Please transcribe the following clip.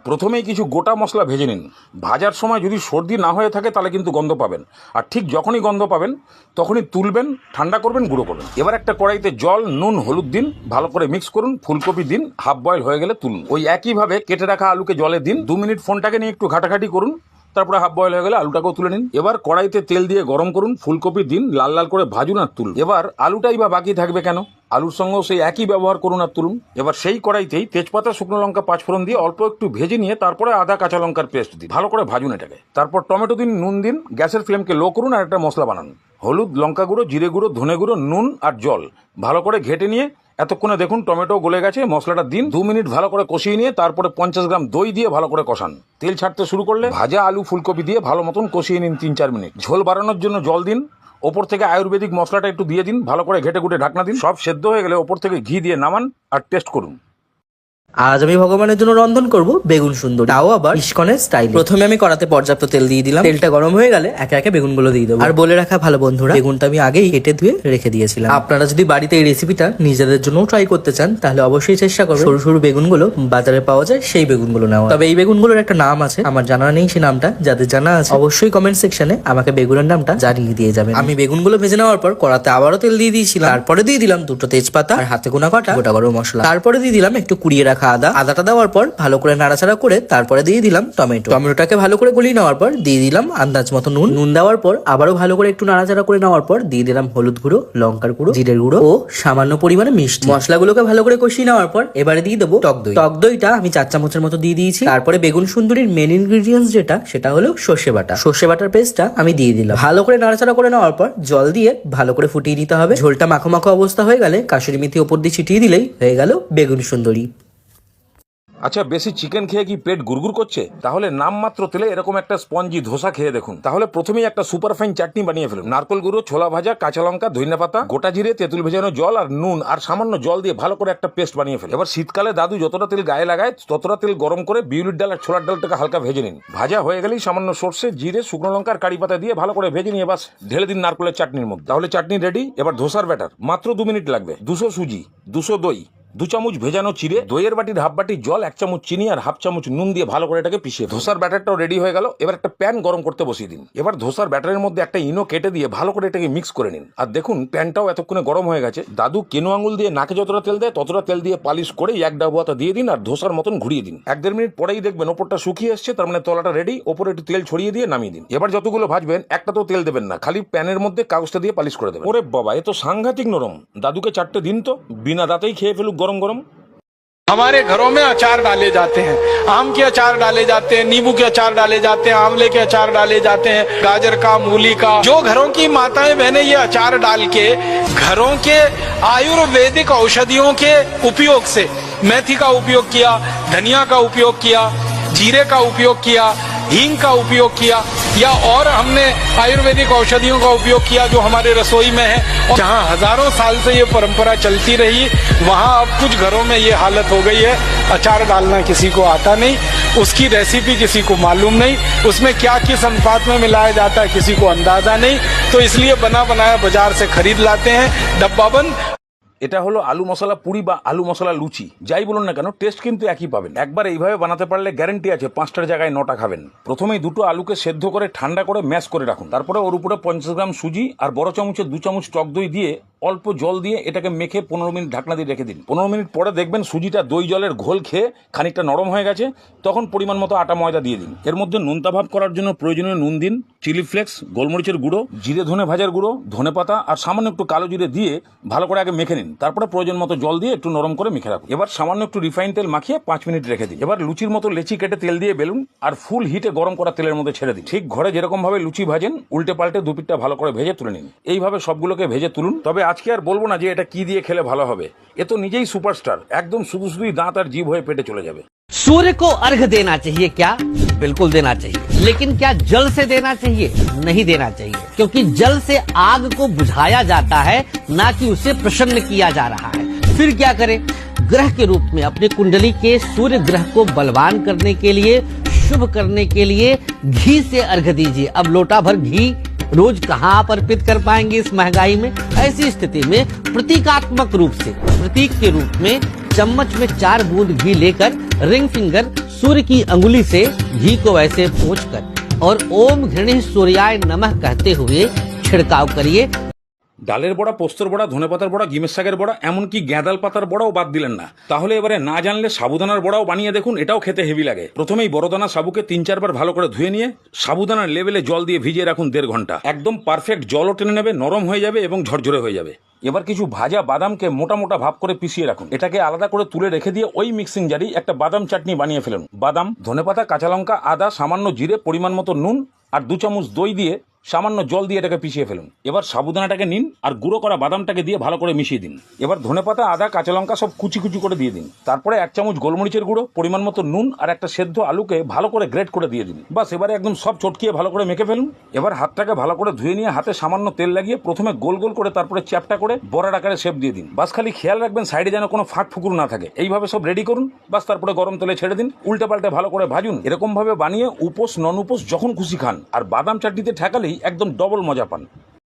প্রথমেই কিছু গোটা মশলা ভেজে নিন। ভাজার সময় যদি সর্দি না হয়ে থাকে তাহলে কিন্তু গন্ধ পাবেন, আর ঠিক যখনই গন্ধ পাবেন তখনই তুলবেন, ঠান্ডা করবেন, গুঁড়ো করবেন। এবার একটা কড়াইতে জল, নুন, হলুদ দিন, ভালো করে মিক্স করুন। ফুলকপি দিন, হাফ বয়েল হয়ে গেলে তুলুন। ওই একইভাবে কেটে রাখা আলুকে জলে দিন। 2 মিনিট ফোনটাকে নিয়ে একটু ঘাটাঘাটি করুন, তারপরে হাফ বয়েল হয়ে গেলে আলুটাকেও তুলে নিন। এবার কড়াইতে তেল দিয়ে গরম করুন, ফুলকপি দিন, লাল লাল করে ভাজুন আর তুলুন। এবার আলুটাই বা বাকি থাকবে কেন, আলুর সঙ্গেও সেই একই ব্যবহার করুন আর তুলুন। এবার সেই কড়াইতেই তেজপাতা, শুকনো লঙ্কা, পাঁচফোড়ন দিয়ে অল্প একটু ভেজে নিয়ে তারপরে আদা কাঁচা লঙ্কার পেস্ট দিন, ভালো করে ভাজুন এটাকে। তারপর টমেটো দিন, নুন দিন, গ্যাসের ফ্লেমকে লো করুন আর একটা মশলা বানান। হলুদ, লঙ্কা গুঁড়ো, জিরে গুঁড়ো, ধনে গুঁড়ো, নুন আর জল ভালো করে ঘেটে নিয়ে এতক্ষণে দেখুন টমেটো গলে গেছে। মশলাটা দিন, 2 মিনিট ভালো করে কষিয়ে নিয়ে তারপরে 50 গ্রাম দই দিয়ে ভালো করে কষান। তেল ছাড়তে শুরু করলে ভাজা আলু ফুলকপি দিয়ে ভালো মতন কষিয়ে নিন 3-4 মিনিট। ঝোল বাড়ানোর জন্য জল দিন, ওপর থেকে আয়ুর্বেদিক মশলাটা একটু দিয়ে দিন, ভালো করে ঘেটে ঘুটে ঢাকনা দিন। সব সেদ্ধ হয়ে গেলে ওপর থেকে ঘি দিয়ে নামান আর টেস্ট করুন। আজ আমি ভগবানের জন্য রন্ধন করব বেগুন সুন্দরী, তাও আবার ইস্কনের স্টাইল। প্রথমে আমি কড়াতে পর্যাপ্ত তেল দিয়ে দিলাম। তেলটা গরম হয়ে গেলে একে একে বেগুনগুলো দিয়ে দেবো। আর বলে রাখা ভালো বন্ধুরা, বেগুনটা আমি আগেই কেটে ধুয়ে রেখে দিয়েছিলাম। আপনারা যদি বাড়িতে এই রেসিপিটা নিজেদের জন্য ট্রাই করতে চান তাহলে অবশ্যই চেষ্টা করবেন সরু সরু বেগুনগুলো বাজারে পাওয়া যায় সেই বেগুনগুলো নেওয়া। তবে এই বেগুনগুলোর একটা নাম আছে, আমার জানা নেই সেই নামটা। যাদের জানা আছে অবশ্যই কমেন্ট সেকশনে আমাকে বেগুনের নামটা জানিয়ে দিয়ে যাবেন। আমি বেগুনগুলো ভেজে নেওয়ার পর কড়াতে আবারও তেল দিয়ে দিয়েছিলাম। তারপরে দিয়ে দিলাম 2টো তেজপাতা আর হাতে গোনা কাটা গোটা গরম মশলা। তারপরে দিয়ে দিলাম একটু কুড়িয়ে রাখা আদাটা দেওয়ার পর ভালো করে নাড়াচাড়া করে তারপরে দিয়ে দিলাম টমেটোটাকে ভালো করে গলিয়ে নেওয়ার পর দিয়ে দিলাম আন্দাজ মতো নুন দেওয়ার পর আবারও ভালো করে একটু নাড়াচাড়া করে নেওয়ার পর দিয়ে দিলাম হলুদ গুঁড়ো, লঙ্কার গুঁড়ো, জিরের গুঁড়ো ও সামান্য পরিমাণে মিষ্টি। মশলাগুলোকে ভালো করে কষিয়ে নেওয়ার পর এবারে দিয়ে দেবো টক দইটা আমি 4 চামচের মতো দিয়ে দিয়েছি। তারপরে বেগুন সুন্দরীর মেন ইনগ্রেডিয়েন্টস যেটা, সেটা হলো সর্ষে বাটার পেস্টটা আমি দিয়ে দিলাম। ভালো করে নাড়াচাড়া করে নেওয়ার পর জল দিয়ে ভালো করে ফুটিয়ে নিতে হবে। ঝোলটা মাখো মাখো অবস্থা হয়ে গেলে কাসুরি মেথি ওপর দিয়ে ছিটিয়ে দিলেই হয়ে গেল বেগুন সুন্দরী। আচ্ছা, বেশি চিকেন খেয়ে কি পেট গুড়গুড় করছে? তাহলে নামমাত্র তেলে এরকম একটা স্পঞ্জি ধোসা খেয়ে দেখুন। তাহলে প্রথমেই একটা সুপার ফাইন চাটনি বানিয়ে ফেলুন। নারকেল গুঁড়ো, ছোলা ভাজা, কাঁচা লঙ্কা, ধনিয়া পাতা, গোটা জিরে, তেঁতুল ভেজানো জল আর নুন আর সামান্য জল দিয়ে ভালো করে একটা পেস্ট বানিয়ে ফেলুন। এবার শীতকালে দাদু যতটা তেল গায়ে লাগায় ততটা তেল গরম করে বিউলির ডাল আর ছোলার ডালটাকে হালকা ভেজে নিন। ভাজা হয়ে গেলেই সামান্য সর্ষে, জিরে, শুকনো লঙ্কা আর কারি পাতা দিয়ে ভালো করে ভেজে নিয়ে বাস ঢেলে দিন নারকেলের চাটনির মধ্যে। তাহলে চাটনি রেডি। এবার ধোসার ব্যাটার মাত্র 2 মিনিট লাগবে। 200 সুজি, 200 দই, 2 চামচ ভেজানো চিড়ে, দইয়ের বাটির হাফ বাটি জল, 1 চামচ চিনি আর হাফ চামচ নুন দিয়ে ভালো করে এটাকে পিষিয়ে ধোসার ব্যাটারটাও রেডি হয়ে গেল। এবার একটা প্যান গরম করতে বসিয়ে দিন। এবার ধোসার ব্যাটারের মধ্যে একটা ইনো কেটে দিয়ে ভালো করে এটাকে মিক্স করে নিন। আর দেখুন প্যানটাও এতক্ষণে গরম হয়ে গেছে। দাদু কেনো আঙুল দিয়ে নাকে যতটা তেল দেয় ততটা তেল দিয়ে পালিশ করে এক ডাবুয়াটা দিয়ে দিন আর ধোসার মতন ঘুরিয়ে দিন। 1-1.5 মিনিট পরেই দেখবেন ওপরটা শুকিয়ে এসছে, তার মানে তলাটা রেডি। ওপরে একটু তেল ছড়িয়ে দিয়ে নামিয়ে দিন। এবার যতগুলো ভাজবেন একটা তো তেল দেবেন না, খালি প্যানের মধ্যে কাগজটা দিয়ে পালিশ করে দেবেন। ওরে বাবা, এ তো সাংঘাতিক নরম। দাদুকে 4টে দিন তো, বিনা দাঁতেই খেয়ে ফেলুক গরম গরম। हमारे घरों में अचार डाले जाते हैं, आम के अचार डाले जाते हैं, नींबू के अचार डाले जाते हैं, आंवले के अचार डाले जाते हैं, गाजर का, मूली का। जो घरों की माताएं बहनें ये अचार डाल के घरों के आयुर्वेदिक औषधियों के उपयोग से मेथी का उपयोग किया, धनिया का उपयोग किया, जीरे का उपयोग किया, हींग का उपयोग किया, या और हमने आयुर्वेदिक औषधियों का उपयोग किया जो हमारे रसोई में है। और जहाँ हजारों साल से ये परंपरा चलती रही, वहाँ अब कुछ घरों में ये हालत हो गई है, अचार डालना किसी को आता नहीं, उसकी रेसिपी किसी को मालूम नहीं, उसमें क्या किस अनुपात में मिलाया जाता है किसी को अंदाजा नहीं, तो इसलिए बना बनाया बाजार से खरीद लाते हैं डब्बा बंद। এটা হলো আলু মশলা পুরি বা আলু মশলা লুচি, যাই বলুন না কেন টেস্ট কিন্তু একই পাবেন। একবার এইভাবে বানাতে পারলে গ্যারান্টি আছে 5টার জায়গায় 9টা খাবেন। প্রথমেই 2টো আলুকে সেদ্ধ করে ঠান্ডা করে ম্যাশ করে রাখুন। তারপরে ওর উপরে 50 গ্রাম সুজি আর বড় চামচে 2 চামচ টক দই দিয়ে অল্প জল দিয়ে এটাকে মেখে 15 মিনিট ঢাকনা দিয়ে রেখে দিন। 15 মিনিট পরে দেখবেন সুজিটা দই জলের ঘোল খেয়ে খানিকটা নরম হয়ে গেছে। তখন পরিমাণ মতো আটা ময়দা দিয়ে দিন। এর মধ্যে নোনতা ভাব করার জন্য প্রয়োজনীয় নুন দিন, চিলি ফ্লেক্স, গোলমরিচের গুঁড়ো, জিরে ধনে ভাজার গুঁড়ো, ধনে পাতা আর সামান্য একটু কালো জিরে দিয়ে ভালো করে আগে মেখে নিন। তারপরে প্রয়োজন মতো জল দিয়ে একটু নরম করে মেখে রাখুন। এবার সামান্য একটু রিফাইন তেল মাখিয়ে 5 মিনিট রেখে দিন। এবার লুচির মতো লেচি কেটে তেল দিয়ে বেলুন আর ফুল হিটে গরম করা তেলের মধ্যে ছেড়ে দিন। ঠিক ঘরে যেরকম ভাবে লুচি ভাজেন উল্টে পাল্টে 2 পিঠটা ভালো করে ভেজে তুলে নিন। এইভাবে সবগুলোকে ভেজে তুলুন। তবে আজকে আর বলবো না যে এটা কি দিয়ে খেলে ভালো হবে, এ তো নিজেই সুপারস্টার। একদম শুধু শুধুই দাঁত আর জিভ হয়ে পেটে চলে যাবে। सूर्य को अर्घ देना चाहिए क्या? बिल्कुल देना चाहिए, लेकिन क्या जल से देना चाहिए? नहीं देना चाहिए, क्योंकि जल से आग को बुझाया जाता है, ना कि उसे प्रसन्न किया जा रहा है। फिर क्या करें? ग्रह के रूप में अपने कुंडली के सूर्य ग्रह को बलवान करने के लिए, शुभ करने के लिए घी से अर्घ दीजिए। अब लोटा भर घी रोज कहाँ आप अर्पित कर पाएंगे इस महंगाई में? ऐसी स्थिति में प्रतीकात्मक रूप से, प्रतीक के रूप में चम्मच में 4 बूंद घी लेकर रिंग फिंगर सूर्य की अंगुली से घी को ऐसे पोंछकर और ओम घृणी सूर्याय नमः कहते हुए छिड़काव करिए। ডালের বড়া, পোস্তর বড়া, ধনেপাতার বড়া, গিমের শাকের বড়া, এমনকি গ্যাঁদাল পাতার বড়াও বাদ দিলেন না। তাহলে এবারে না জানলে সাবুদানার বড়াও বানিয়ে দেখুন, এটাও খেতে হেভি লাগে। প্রথমেই বড়দানা সাবুকে 3-4 বার ভালো করে ধুয়ে নিয়ে সাবুদানার লেভেলে জল দিয়ে ভিজিয়ে রাখুন 1.5 ঘন্টা। একদম পারফেক্ট জলও টেনে নেবে, নরম হয়ে যাবে এবং ঝরঝরে হয়ে যাবে। এবার কিছু ভাজা বাদামকে মোটা মোটা ভাব করে পিষিয়ে রাখুন। এটাকে আলাদা করে তুলে রেখে দিয়ে ওই মিক্সিং জারি একটা বাদাম চাটনি বানিয়ে ফেলুন। বাদাম, ধনেপাতা, কাঁচা লঙ্কা, আদা, সামান্য জিরে, পরিমাণ মতো নুন আর 2 চামচ দই দিয়ে সামান্য জল দিয়ে এটাকে পিষিয়ে ফেলুন। এবার সাবুদানাটাকে নিন আর গুঁড়ো করা বাদামটাকে দিয়ে ভালো করে মিশিয়ে দিন। এবার ধনেপাতা, আদা, কাঁচা লঙ্কা সব কুচি কুচি করে দিয়ে দিন। তারপরে 1 চামচ গোলমরিচের গুঁড়ো, পরিমাণ মতো নুন আর একটা সেদ্ধ আলুকে ভালো করে গ্রেট করে দিয়ে দিন। বাস এবারে একদম সব চটকিয়ে ভালো করে মেখে ফেলুন। এবার হাতটাকে ভালো করে ধুয়ে নিয়ে হাতে সামান্য তেল লাগিয়ে প্রথমে গোল গোল করে তারপরে চ্যাপটা করে বড়ার আকারে শেপ দিয়ে দিন। বাস খালি খেয়াল রাখবেন সাইডে যেন কোনো ফাঁক ফুকুর না থাকে। এইভাবে সব রেডি করুন। বাস তারপরে গরম তেলে ছেড়ে দিন, উল্টে পাল্টে ভালো করে ভাজুন। এরকম ভাবে বানিয়ে উপোস নন উপোস যখন খুশি খান। আর বাদাম চাটনিতে ঠেকালেই একদম ডবল মজা পান।